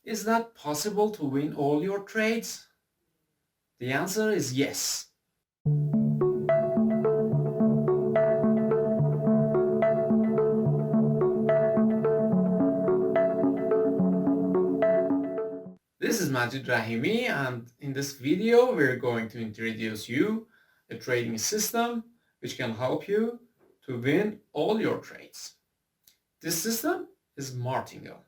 Is that possible to win all your trades? The answer is yes. This is Majid Rahimi, and in this video we're going to introduce you a trading system which can help you to win all your trades. This system is Martingale.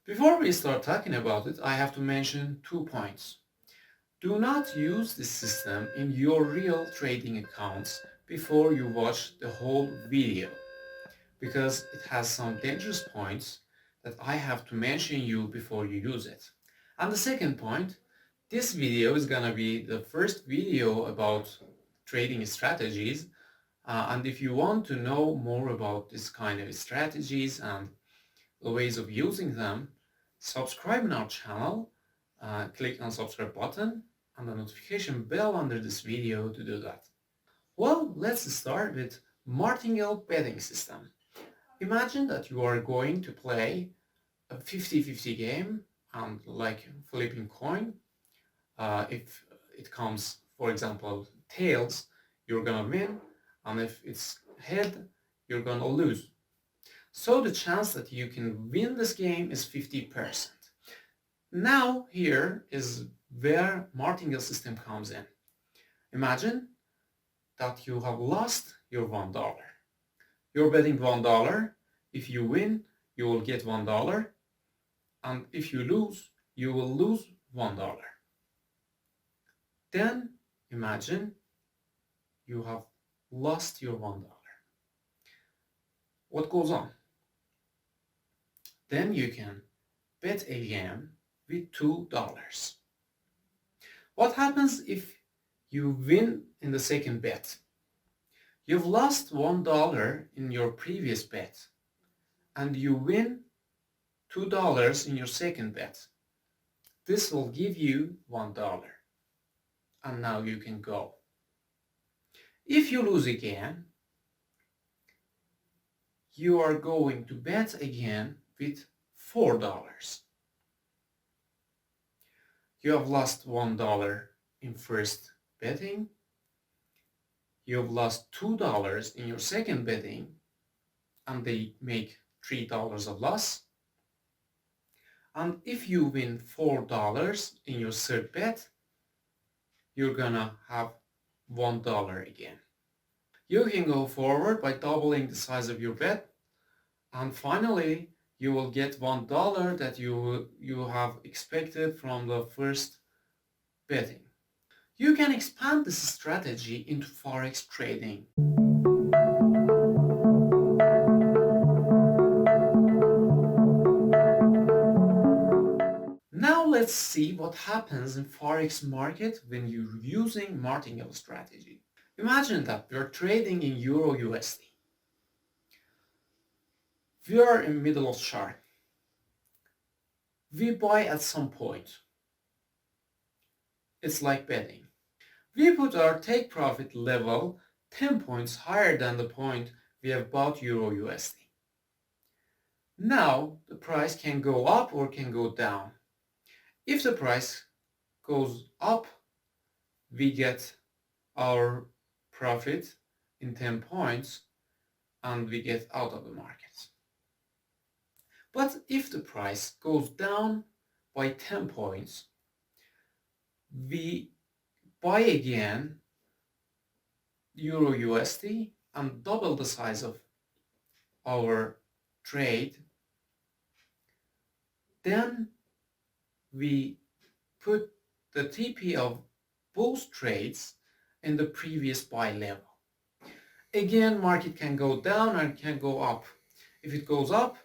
Before we start talking about it, I have to mention 2 points. Do not use this system in your real trading accounts before you watch the whole video, because it has some dangerous points that I have to mention you before you use it. And the second point, this video is gonna be the first video about trading strategies, and if you want to know more about this kind of strategies and the ways of using them, subscribe in our channel, click on subscribe button and the notification bell under this video to do that. Well, let's start with Martingale betting system. Imagine that you are going to play a 50-50 game, and like flipping coin. If it comes, for example, tails, you're gonna win, and if it's head, you're gonna lose. So the chance that you can win this game is 50%. Now here is where Martingale system comes in. Imagine that you have lost your $1. You're betting $1. If you win, you will get $1. And if you lose, you will lose $1. Then imagine you have lost your $1. What goes on? Then you can bet again with $2. What happens if you win in the second bet? You've lost $1 in your previous bet and you win $2 in your second bet. This will give you $1 and now you can go. If you lose again, you are going to bet again with $4. You have lost $1 in first betting. You have lost $2 in your second betting, and they make $3 of loss. And if you win $4 in your third bet, you're gonna have $1 again. You can go forward by doubling the size of your bet, and finally you will get $1 that you have expected from the first betting. You can expand this strategy into Forex trading. Now let's see what happens in Forex market when you're using Martingale strategy. Imagine that we're trading in Euro USD. We are in middle of chart. We buy at some point. It's like betting. We put our take profit level 10 points higher than the point we have bought Euro USD. Now the price can go up or can go down. If the price goes up, we get our profit in 10 points and we get out of the market. But if the price goes down by 10 points, we buy again Euro USD and double the size of our trade. Then we put the TP of both trades in the previous buy level. Again, market can go down and can go up. If it goes up,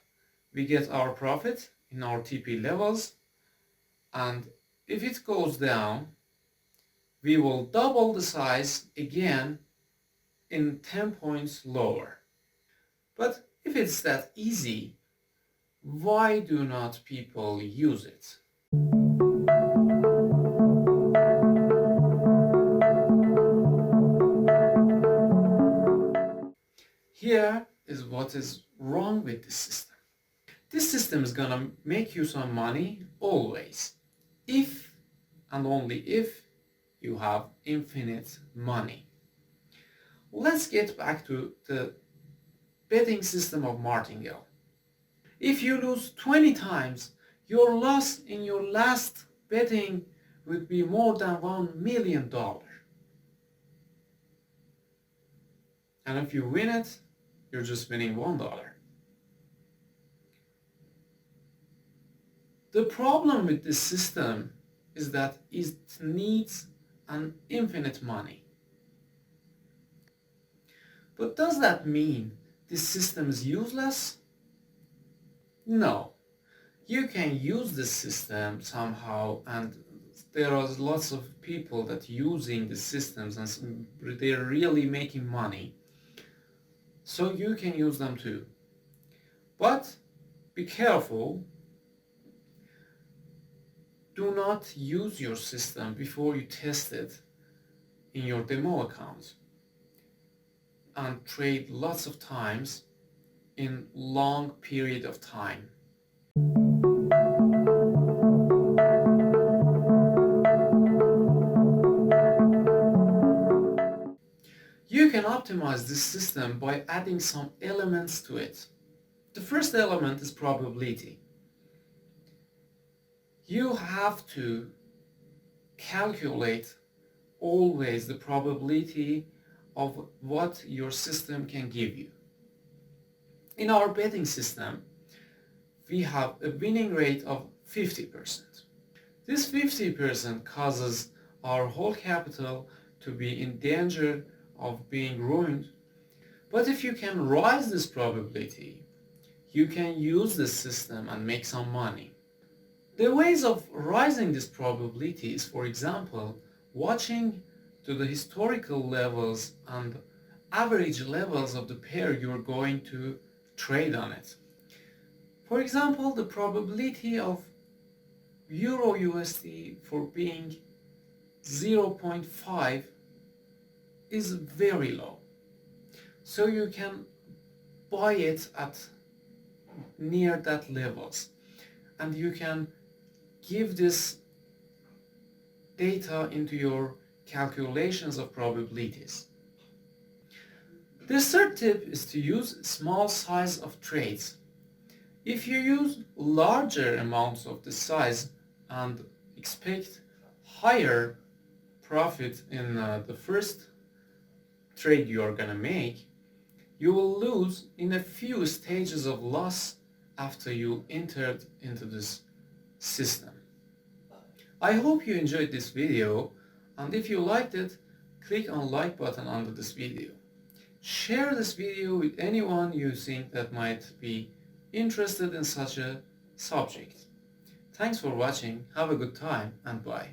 we get our profit in our TP levels, and if it goes down, we will double the size again in 10 points lower. But if it's that easy, why do not people use it? Here is what is wrong with this system. This system is gonna make you some money always if and only if you have infinite money. Let's get back to the betting system of Martingale. If you lose 20 times, your loss in your last betting would be more than $1 million. And if you win it, you're just winning $1. The problem with this system is that it needs an infinite money. But does that mean this system is useless? No. You can use this system somehow, and there are lots of people that using the systems and they're really making money. So you can use them too. But be careful. Do not use your system before you test it in your demo account and trade lots of times in long period of time. You can optimize this system by adding some elements to it. The first element is probability. You have to calculate always the probability of what your system can give you. In our betting system, we have a winning rate of 50%. This 50% causes our whole capital to be in danger of being ruined. But if you can raise this probability, you can use this system and make some money. The ways of raising this probability is, for example, watching to the historical levels and average levels of the pair you're going to trade on it. For example, the probability of Euro USD for being 0.5 is very low. So you can buy it at near that levels, and you can give this data into your calculations of probabilities. The third tip is to use small size of trades. If you use larger amounts of the size and expect higher profit in the first trade you are gonna make, you will lose in a few stages of loss after you entered into this system. I hope you enjoyed this video, and if you liked it, click on like button under this video. Share this video with anyone you think that might be interested in such a subject. Thanks for watching, have a good time, and bye.